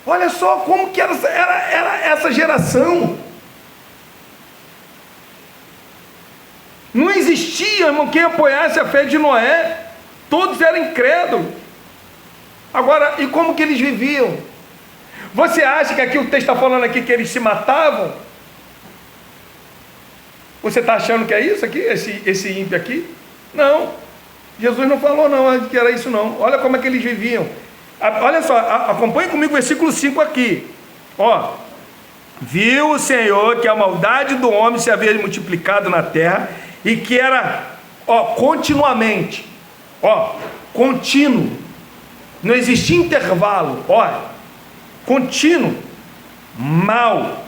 [SPEAKER 1] Olha só como que era essa geração. Não existia, irmão, quem apoiasse a fé de Noé. Todos eram incrédulos. Agora, e como que eles viviam? Você acha que aqui o texto está falando aqui que eles se matavam? Você está achando que é isso aqui, esse ímpio aqui? Não. Jesus não falou não que era isso não. Olha como é que eles viviam. Olha só, acompanhe comigo o versículo 5 aqui. Ó, viu o Senhor que a maldade do homem se havia multiplicado na terra e que era, continuamente, contínuo, não existia intervalo, contínuo, mal,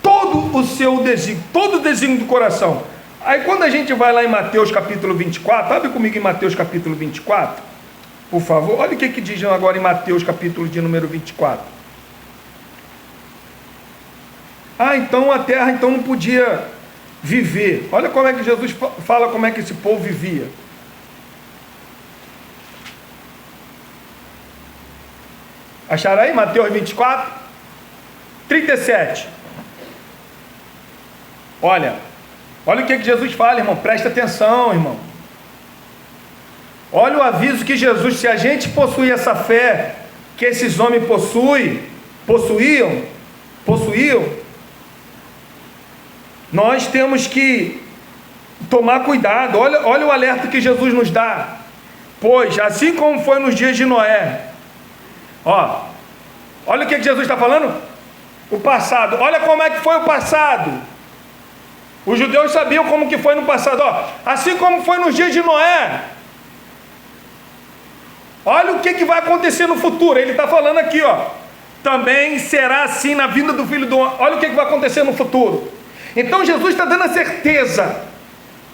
[SPEAKER 1] todo o seu desígnio, todo o desígnio do coração. Aí quando a gente vai lá em Mateus capítulo 24, abre comigo em Mateus capítulo 24, por favor, olha o que diz agora em Mateus capítulo de número 24. Então a terra não podia viver. Olha como é que Jesus fala como é que esse povo vivia. Acharam aí? Mateus 24, 37. Olha o que Jesus fala, irmão. Presta atenção, irmão. Olha o aviso que Jesus, se a gente possuir essa fé que esses homens possuíam, nós temos que tomar cuidado. Olha o alerta que Jesus nos dá. Pois, assim como foi nos dias de Noé, olha o que Jesus está falando. O passado, olha como é que foi o passado. Os judeus sabiam como que foi no passado. Assim como foi nos dias de Noé, olha o que vai acontecer no futuro. Ele está falando aqui, também será assim na vinda do Filho do Homem. Olha o que vai acontecer no futuro. Então Jesus está dando a certeza.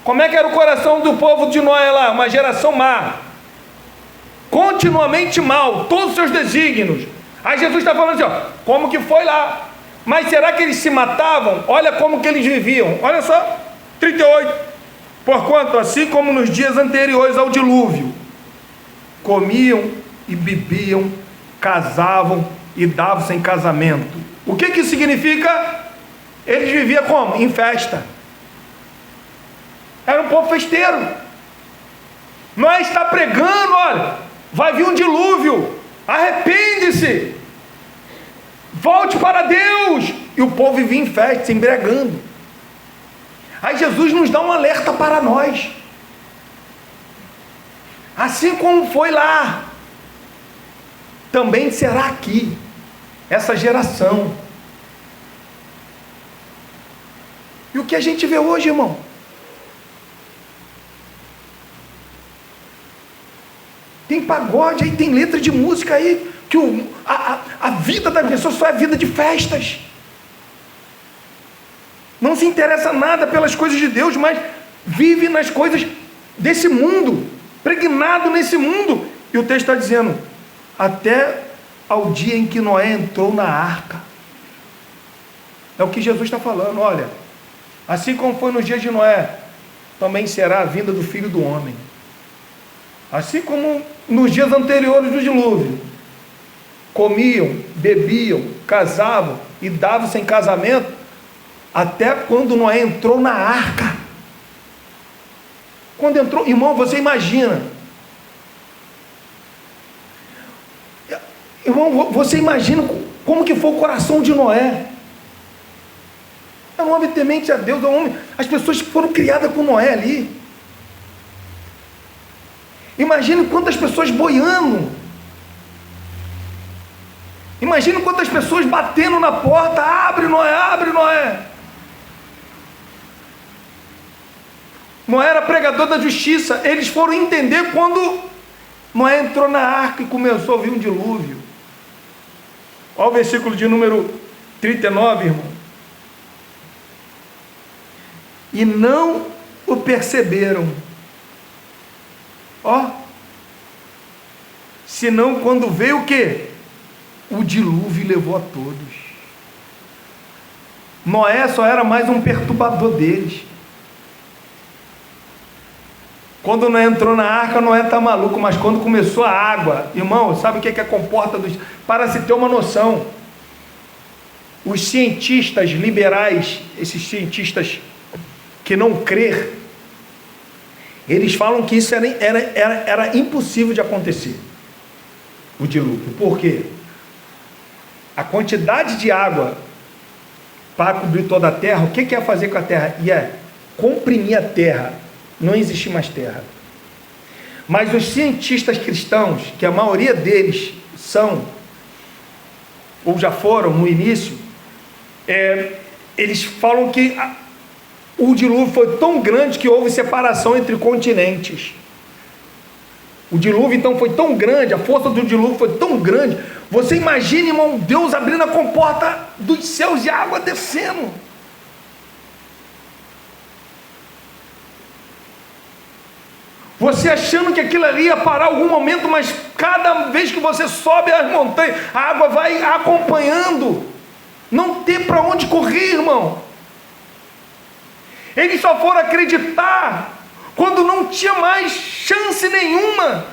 [SPEAKER 1] Como é que era o coração do povo de Noé lá? Uma geração má, continuamente mal, todos os seus desígnios. Aí Jesus está falando assim, como que foi lá? Mas será que eles se matavam? Olha como que eles viviam. Olha só, 38. Porquanto, assim como nos dias anteriores ao dilúvio, comiam e bebiam, casavam e davam-se em casamento. O que isso significa? Eles viviam como? Em festa. Era um povo festeiro. Nós está pregando, olha, vai vir um dilúvio, arrepende-se, volte para Deus. E o povo vivia em festa, se embriagando. Aí Jesus nos dá um alerta para nós. Assim como foi lá, também será aqui, essa geração. E o que a gente vê hoje, irmão? Tem pagode aí, tem letra de música aí, que a vida da pessoa só é vida de festas. Não se interessa nada pelas coisas de Deus, mas vive nas coisas desse mundo, pregnado nesse mundo. E o texto está dizendo, até ao dia em que Noé entrou na arca. É o que Jesus está falando, olha. Assim como foi nos dias de Noé, também será a vinda do Filho do Homem. Assim como nos dias anteriores do dilúvio, comiam, bebiam, casavam e davam-se em casamento, até quando Noé entrou na arca. Quando entrou, irmão, você imagina. Irmão, você imagina como que foi o coração de Noé. É um homem temente a Deus, as pessoas que foram criadas com Noé ali. Imagine quantas pessoas boiando. Imagine quantas pessoas batendo na porta. Abre Noé, abre Noé. Noé era pregador da justiça. Eles foram entender quando Noé entrou na arca e começou a vir um dilúvio. Olha o versículo de número 39, irmão. E não o perceberam. Ó. Senão quando veio o quê? O dilúvio levou a todos. Noé só era mais um perturbador deles. Quando Noé entrou na arca, Noé está maluco, mas quando começou a água, irmão, sabe o que é a comporta dos... Para se ter uma noção, os cientistas liberais, esses cientistas que não crêem, eles falam que isso era impossível de acontecer, o dilúvio. Por quê? A quantidade de água para cobrir toda a terra, o que é fazer com a terra? Comprimir a terra. Não existe mais terra. Mas os cientistas cristãos, que a maioria deles são, ou já foram no início, eles falam que o dilúvio foi tão grande que houve separação entre continentes. O dilúvio então foi tão grande, a força do dilúvio foi tão grande. Você imagina, irmão, Deus abrindo a comporta dos céus e a água descendo. Você achando que aquilo ali ia parar algum momento, mas cada vez que você sobe as montanhas, a água vai acompanhando. Não tem para onde correr, irmão. Eles só foram acreditar quando não tinha mais chance nenhuma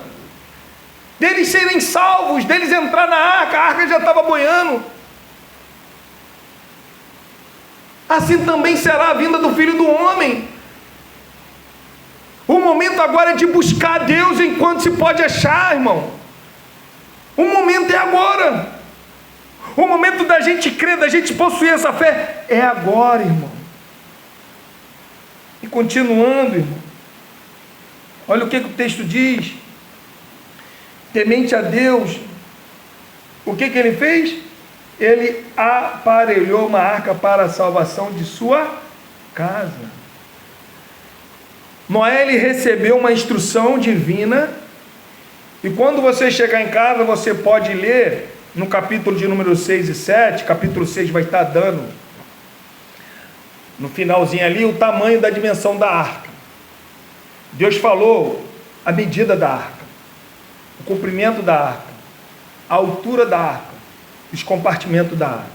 [SPEAKER 1] deles serem salvos, deles entrar na arca. A arca já estava boiando. Assim também será a vinda do Filho do Homem. O momento agora é de buscar Deus enquanto se pode achar, irmão. O momento é agora. O momento da gente crer, da gente possuir essa fé, é agora, irmão. E continuando, irmão, olha o que o texto diz. Temente a Deus, o que ele fez? Ele aparelhou uma arca para a salvação de sua casa. Noé, ele recebeu uma instrução divina, e quando você chegar em casa, você pode ler no capítulo de número 6 e 7, capítulo 6 vai estar dando, no finalzinho ali, o tamanho da dimensão da arca. Deus falou a medida da arca, o comprimento da arca, a altura da arca, os compartimentos da arca,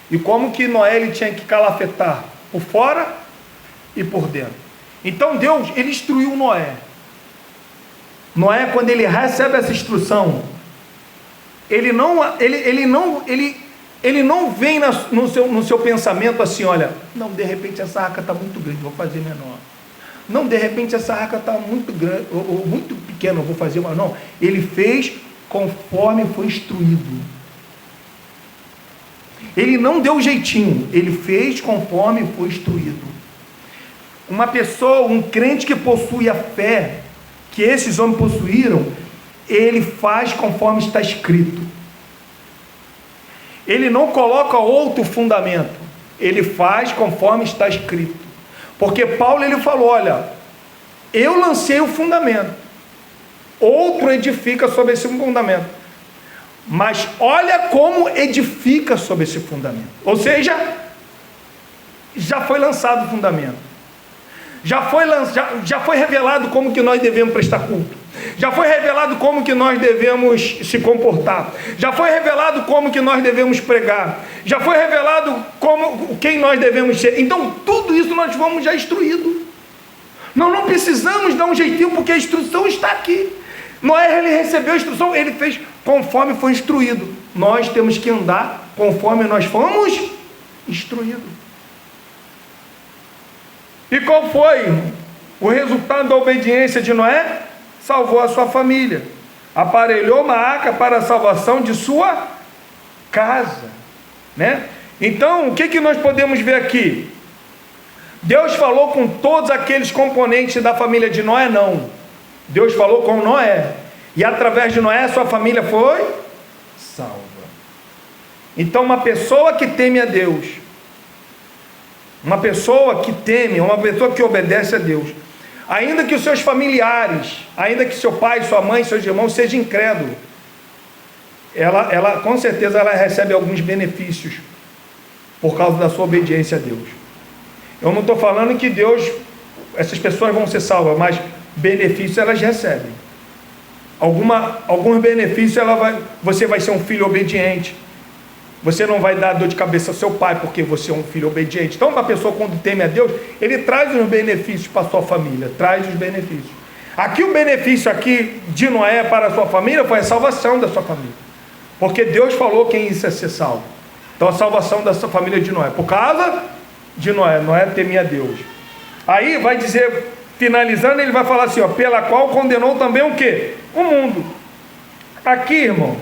[SPEAKER 1] e como que Noé ele tinha que calafetar por fora e por dentro. Então Deus, ele instruiu Noé. Noé, quando ele recebe essa instrução, ele não vem no seu pensamento assim, olha, não, de repente essa arca está muito grande, vou fazer menor. Não, de repente essa arca está muito grande, ou muito pequena, vou fazer menor. Não, ele fez conforme foi instruído. Ele não deu jeitinho, ele fez conforme foi instruído. Uma pessoa, um crente que possui a fé que esses homens possuíram, ele faz conforme está escrito. Ele não coloca outro fundamento, ele faz conforme está escrito. Porque Paulo ele falou, olha, eu lancei o fundamento, outro edifica sobre esse fundamento, mas olha como edifica sobre esse fundamento. Ou seja, já foi lançado o fundamento. Já foi revelado como que nós devemos prestar culto. Já foi revelado como que nós devemos se comportar. Já foi revelado como que nós devemos pregar. Já foi revelado quem nós devemos ser. Então tudo isso nós fomos já instruídos. Nós não precisamos dar um jeitinho, porque a instrução está aqui. Noé, ele recebeu a instrução, ele fez conforme foi instruído. Nós temos que andar conforme nós fomos instruídos. E qual foi o resultado da obediência de Noé? Salvou a sua família, aparelhou uma arca para a salvação de sua casa, né? Então, o que nós podemos ver aqui? Deus falou com todos aqueles componentes da família de Noé? Não. Deus falou com Noé, e através de Noé sua família foi salva. Então, uma pessoa que teme a Deus, uma pessoa que teme, uma pessoa que obedece a Deus, Ainda que os seus familiares, ainda que seu pai, sua mãe, seus irmãos sejam incrédulos, ela com certeza ela recebe alguns benefícios por causa da sua obediência a Deus. Eu não estou falando que essas pessoas vão ser salvas, mas benefícios elas recebem. Alguns benefícios você vai ser um filho obediente. Você não vai dar dor de cabeça ao seu pai porque você é um filho obediente. Então, uma pessoa quando teme a Deus, ele traz os benefícios para a sua família, traz os benefícios. Aqui o benefício aqui de Noé para a sua família foi a salvação da sua família. Porque Deus falou quem ia ser salvo. Então a salvação da sua família de Noé. Por causa de Noé. Noé temia a Deus. Aí vai dizer, finalizando, ele vai falar assim, ó, pela qual condenou também o quê? O mundo. Aqui, irmão,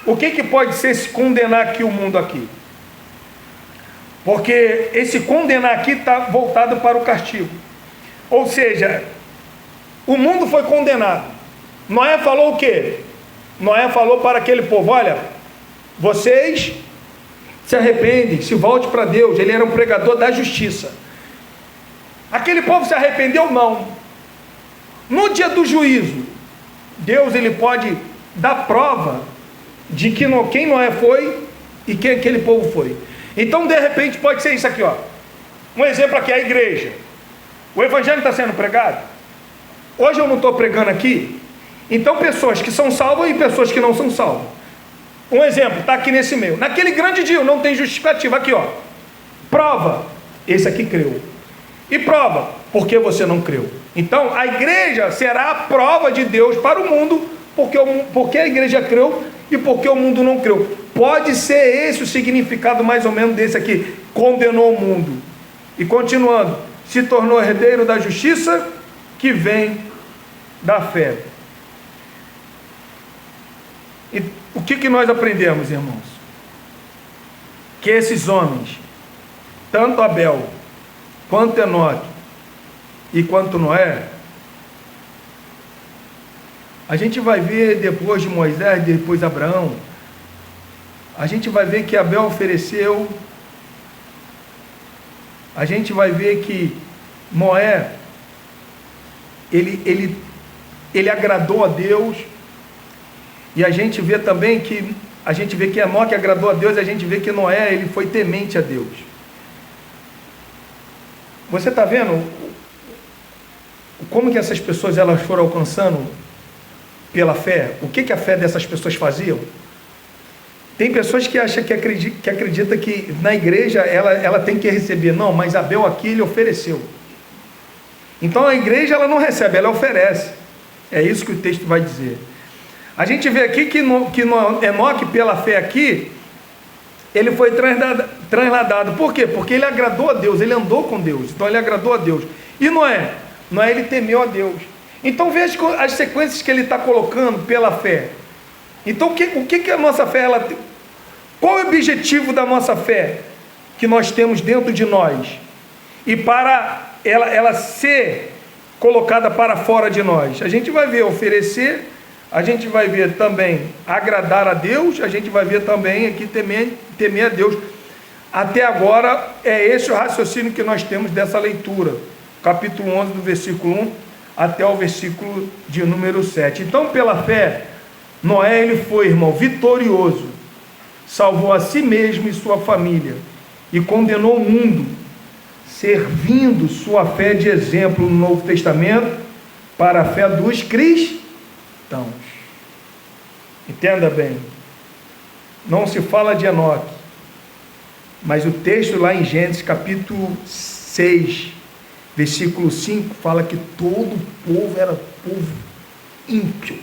[SPEAKER 1] o que pode ser esse condenar aqui o mundo aqui? Porque esse condenar aqui está voltado para o castigo. Ou seja, o mundo foi condenado. Noé falou o quê? Noé falou para aquele povo, olha, vocês se arrependem, se volte para Deus. Ele era um pregador da justiça. Aquele povo se arrependeu? Não. No dia do juízo, Deus ele pode dar prova de que quem Noé foi e quem aquele povo foi. Então de repente pode ser isso aqui, ó. Um exemplo aqui é a igreja. O evangelho está sendo pregado. Hoje eu não estou pregando aqui. Então pessoas que são salvas e pessoas que não são salvas. Um exemplo, está aqui nesse meio. Naquele grande dia não tem justificativa. Aqui, ó. Prova. Esse aqui creu. E prova. Por que você não creu? Então a igreja será a prova de Deus para o mundo. Porque a igreja creu e porque o mundo não creu. Pode ser esse o significado mais ou menos desse aqui. Condenou o mundo. E continuando. Se tornou herdeiro da justiça que vem da fé. E o que nós aprendemos, irmãos? Que esses homens, tanto Abel, quanto Enoque e quanto Noé, a gente vai ver depois de Moisés, depois de Abraão, a gente vai ver que Abel ofereceu, a gente vai ver que Noé, ele agradou a Deus. E a gente vê também que Enoque agradou a Deus, e a gente vê que Noé ele foi temente a Deus. Você está vendo como que essas pessoas elas foram alcançando pela fé? O que a fé dessas pessoas faziam? Tem pessoas que acham que acredita que na igreja ela tem que receber. Não, mas Abel aqui ele ofereceu. Então a igreja ela não recebe, ela oferece. É isso que o texto vai dizer. A gente vê aqui que Enoque, pela fé aqui, ele foi transladado. Por quê? Porque ele agradou a Deus, ele andou com Deus. Então ele agradou a Deus. E Noé ele temeu a Deus. Então veja as sequências que ele está colocando pela fé. Então o que a nossa fé, qual é o objetivo da nossa fé que nós temos dentro de nós? E para ela ser colocada para fora de nós. A gente vai ver oferecer, a gente vai ver também agradar a Deus, a gente vai ver também aqui temer a Deus. Até agora é esse o raciocínio que nós temos dessa leitura, capítulo 11 do versículo 1 até o versículo de número 7. Então pela fé, Noé ele foi, irmão, vitorioso, salvou a si mesmo e sua família, e condenou o mundo, servindo sua fé de exemplo no Novo Testamento, para a fé dos cristãos. Entenda bem, não se fala de Enoque, mas o texto lá em Gênesis capítulo 6, versículo 5, fala que todo o povo era povo ímpio,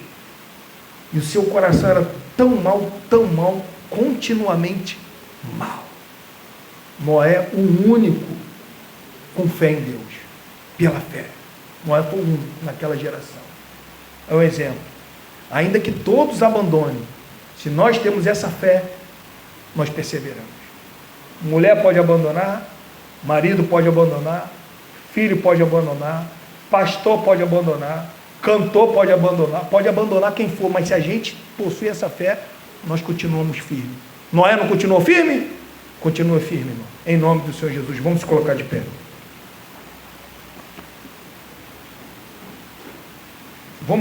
[SPEAKER 1] e o seu coração era tão mal, continuamente mal. Noé, o único com fé em Deus, pela fé. Noé foi o único naquela geração. É um exemplo. Ainda que todos abandonem, se nós temos essa fé, nós perseveramos. Mulher pode abandonar, marido pode abandonar, filho pode abandonar, pastor pode abandonar, cantor pode abandonar quem for, mas se a gente possui essa fé, nós continuamos firmes. Noé não continuou firme? Continua firme, irmão. Em nome do Senhor Jesus. Vamos se colocar de pé.